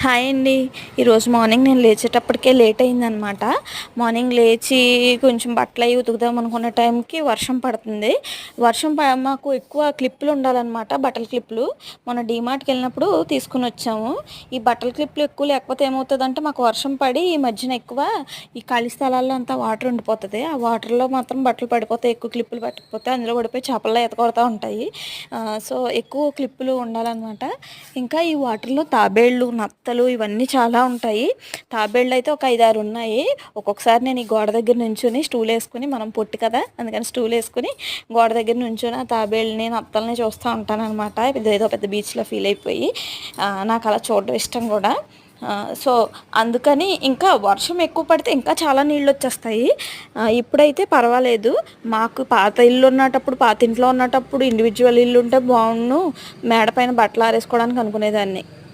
Hi అండి. ఈరోజు morning నేను లేచేటప్పటికే లేట్ అయిందనమాట. మార్నింగ్ లేచి కొంచెం బట్టలు అవి ఉతుకుదాం అనుకున్న టైంకి వర్షం పడుతుంది. మాకు ఎక్కువ క్లిప్పులు ఉండాలన్నమాట, బట్టల క్లిప్పులు. మొన్న డీమార్ట్కి వెళ్ళినప్పుడు తీసుకుని వచ్చాము. ఈ బట్టల క్లిప్పులు ఎక్కువ లేకపోతే ఏమవుతుందంటే, మాకు వర్షం పడి ఈ మధ్యన ఎక్కువ ఈ ఖాళీ స్థలాల్లో అంతా వాటర్ ఉండిపోతుంది. ఆ వాటర్లో మాత్రం బట్టలు పడిపోతాయి, ఎక్కువ క్లిప్పులు పట్టకపోతే అందులో పడిపోయి చేపల్లో ఎతకొడతా ఉంటాయి. సో ఎక్కువ క్లిప్పులు ఉండాలన్నమాట. ఇంకా ఈ వాటర్లో తాబేళ్ళు, నత్తలు ఇవన్నీ చాలా ఉంటాయి. తాబేళ్ళు అయితే ఒక 5, 6 ఉన్నాయి. ఒక్కొక్కసారి నేను ఈ గోడ దగ్గర నుంచొని స్టూల్ వేసుకుని, మనం పొట్టి కదా అందుకని స్టూల్ వేసుకుని గోడ దగ్గర నుంచొని ఆ తాబేళ్ళని, నత్తల్ని చూస్తూ ఉంటానన్నమాట. ఏదో పెద్ద బీచ్లో ఫీల్ అయిపోయి నాకు అలా చూడడం ఇష్టం కూడా. సో అందుకని ఇంకా వర్షం ఎక్కువ పడితే ఇంకా చాలా నీళ్ళు వచ్చేస్తాయి. ఇప్పుడైతే పర్వాలేదు. మాకు పాత ఇల్లు ఉన్నటప్పుడు, పాత ఇంట్లో ఉన్నటప్పుడు ఇండివిజువల్ ఇల్లు ఉంటే బాగుండు, మేడ పైన బట్టలు ఆరేసుకోవడానికి అనుకునేదాన్ని.